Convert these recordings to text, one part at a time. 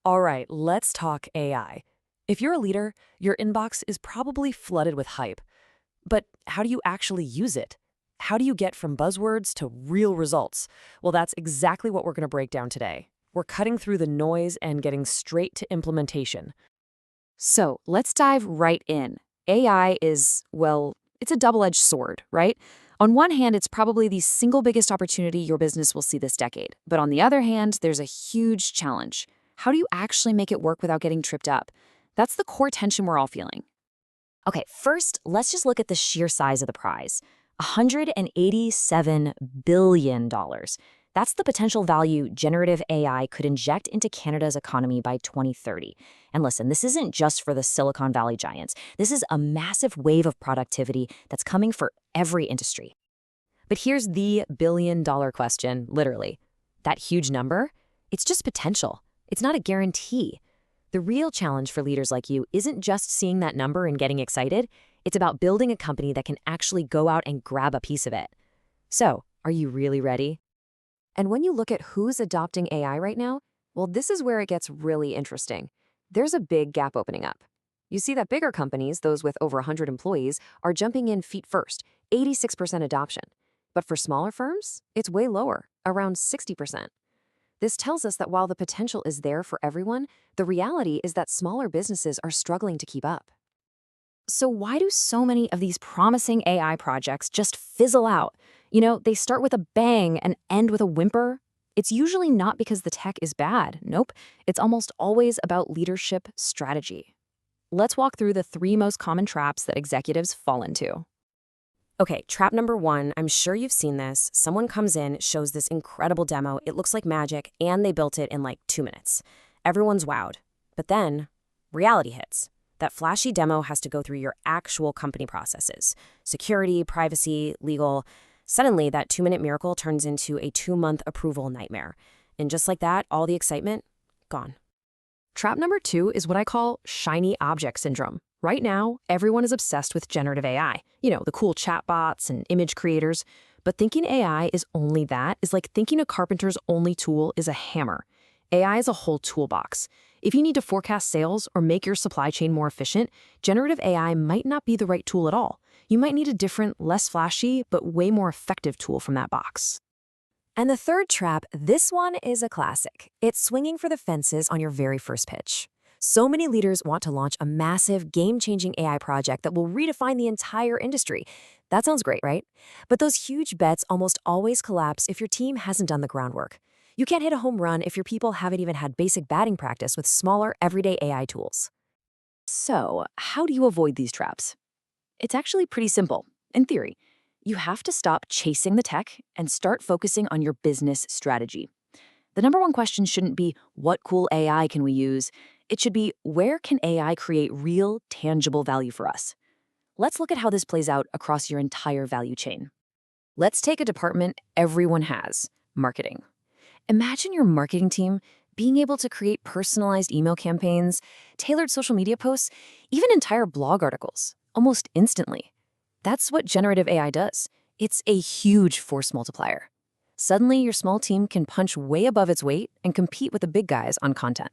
All right, let's talk AI. If you're a leader, your inbox is probably flooded with hype. But how do you actually use it? How do you get from buzzwords to real results? Well, that's exactly what we're going to break down today. We're cutting through the noise and getting straight to implementation. So let's dive right in. AI is, well, it's a double-edged sword, right? On one hand, it's probably the single biggest opportunity your business will see this decade. But on the other hand, there's a huge challenge. How do you actually make it work without getting tripped up? That's the core tension we're all feeling. Okay, first, let's just look at the sheer size of the prize. $187 billion. That's the potential value generative AI could inject into Canada's economy by 2030. And listen, this isn't just for the Silicon Valley giants. This is a massive wave of productivity that's coming for every industry. But here's the billion-dollar question, literally. That huge number? It's just potential. It's not a guarantee. The real challenge for leaders like you isn't just seeing that number and getting excited. It's about building a company that can actually go out and grab a piece of it. So, are you really ready? And when you look at who's adopting AI right now, well, this is where it gets really interesting. There's a big gap opening up. You see that bigger companies, those with over 100 employees, are jumping in feet first, 86% adoption. But for smaller firms, it's way lower, around 60%. This tells us that while the potential is there for everyone, the reality is that smaller businesses are struggling to keep up. So why do so many of these promising AI projects just fizzle out? You know, they start with a bang and end with a whimper. It's usually not because the tech is bad. Nope. It's almost always about leadership strategy. Let's walk through the 3 most common traps that executives fall into. Okay, trap number 1, I'm sure you've seen this. Someone comes in, shows this incredible demo, it looks like magic, and they built it in like 2 minutes. Everyone's wowed. But then, reality hits. That flashy demo has to go through your actual company processes. Security, privacy, legal. Suddenly, that 2-minute miracle turns into a 2-month approval nightmare. And just like that, all the excitement, gone. Trap number 2 is what I call shiny object syndrome. Right now, everyone is obsessed with generative AI. You know, the cool chatbots and image creators. But thinking AI is only that is like thinking a carpenter's only tool is a hammer. AI is a whole toolbox. If you need to forecast sales or make your supply chain more efficient, generative AI might not be the right tool at all. You might need a different, less flashy, but way more effective tool from that box. And the third trap, this one is a classic. It's swinging for the fences on your very first pitch. So many leaders want to launch a massive, game-changing AI project that will redefine the entire industry. That sounds great, right? But those huge bets almost always collapse if your team hasn't done the groundwork. You can't hit a home run if your people haven't even had basic batting practice with smaller, everyday AI tools. So, how do you avoid these traps? It's actually pretty simple, in theory. You have to stop chasing the tech and start focusing on your business strategy. The number one question shouldn't be, what cool AI can we use? It should be, where can AI create real, tangible value for us? Let's look at how this plays out across your entire value chain. Let's take a department everyone has, marketing. Imagine your marketing team being able to create personalized email campaigns, tailored social media posts, even entire blog articles, almost instantly. That's what generative AI does. It's a huge force multiplier. Suddenly, your small team can punch way above its weight and compete with the big guys on content.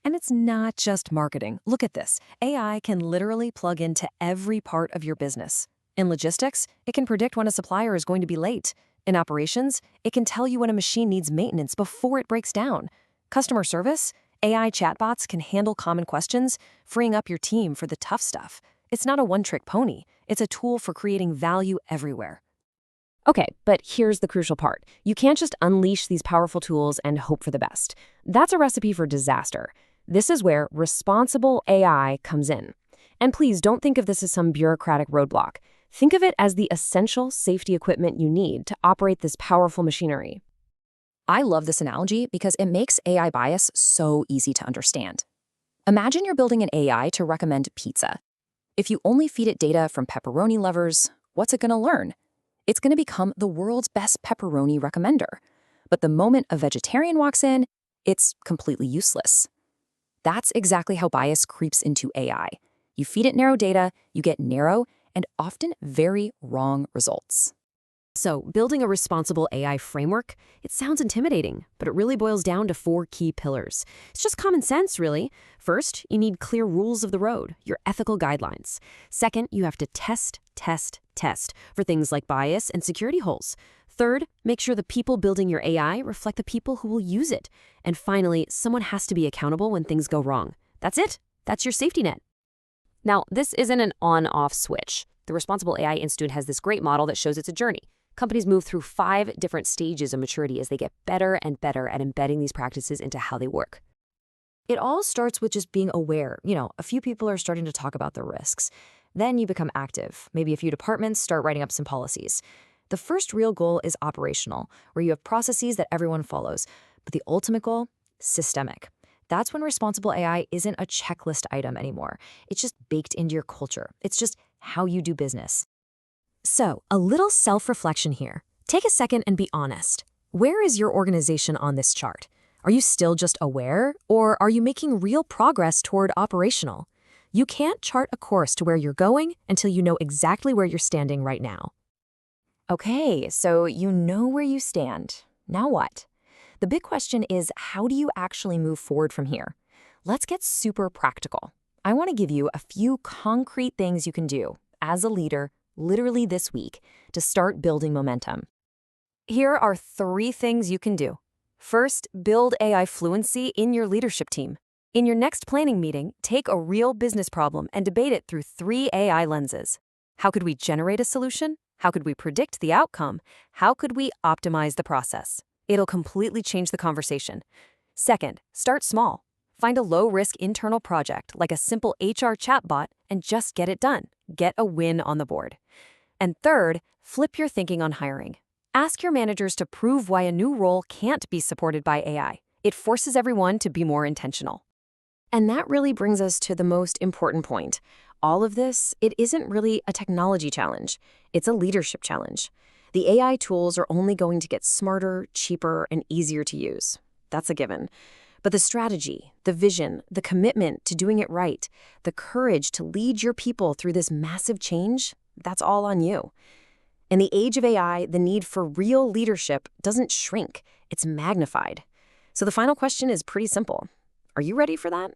And it's not just marketing. Look at this. AI can literally plug into every part of your business. In logistics, it can predict when a supplier is going to be late. In operations, it can tell you when a machine needs maintenance before it breaks down. Customer service, AI chatbots can handle common questions, freeing up your team for the tough stuff. It's not a one-trick pony. It's a tool for creating value everywhere. Okay, but here's the crucial part. You can't just unleash these powerful tools and hope for the best. That's a recipe for disaster. This is where responsible AI comes in. And please don't think of this as some bureaucratic roadblock. Think of it as the essential safety equipment you need to operate this powerful machinery. I love this analogy because it makes AI bias so easy to understand. Imagine you're building an AI to recommend pizza. If you only feed it data from pepperoni lovers, what's it going to learn? It's going to become the world's best pepperoni recommender. But the moment a vegetarian walks in, it's completely useless. That's exactly how bias creeps into AI. You feed it narrow data, you get narrow and often very wrong results. So, building a responsible AI framework, it sounds intimidating, but it really boils down to 4 key pillars. It's just common sense, really. First, you need clear rules of the road, your ethical guidelines. Second, you have to test for things like bias and security holes. Third, make sure the people building your AI reflect the people who will use it. And finally, someone has to be accountable when things go wrong. That's it. That's your safety net. Now, this isn't an on-off switch. The Responsible AI Institute has this great model that shows it's a journey. Companies move through 5 different stages of maturity as they get better and better at embedding these practices into how they work. It all starts with just being aware. A few people are starting to talk about the risks. Then you become active. Maybe a few departments start writing up some policies. The first real goal is operational, where you have processes that everyone follows. But the ultimate goal, systemic. That's when responsible AI isn't a checklist item anymore. It's just baked into your culture. It's just how you do business. So, a little self-reflection here. Take a second and be honest. Where is your organization on this chart? Are you still just aware, or are you making real progress toward operational? You can't chart a course to where you're going until you know exactly where you're standing right now. Okay, so you know where you stand. Now what? The big question is, how do you actually move forward from here? Let's get super practical. I want to give you a few concrete things you can do as a leader, literally this week, to start building momentum. Here are 3 things you can do. First, build AI fluency in your leadership team. In your next planning meeting, take a real business problem and debate it through 3 AI lenses. How could we generate a solution? How could we predict the outcome? How could we optimize the process? It'll completely change the conversation. Second, start small. Find a low-risk internal project like a simple HR chatbot and just get it done. Get a win on the board. And third, flip your thinking on hiring. Ask your managers to prove why a new role can't be supported by AI. It forces everyone to be more intentional. And that really brings us to the most important point. All of this, it isn't really a technology challenge. It's a leadership challenge. The AI tools are only going to get smarter, cheaper, and easier to use. That's a given. But the strategy, the vision, the commitment to doing it right, the courage to lead your people through this massive change, that's all on you. In the age of AI, the need for real leadership doesn't shrink, it's magnified. So the final question is pretty simple. Are you ready for that?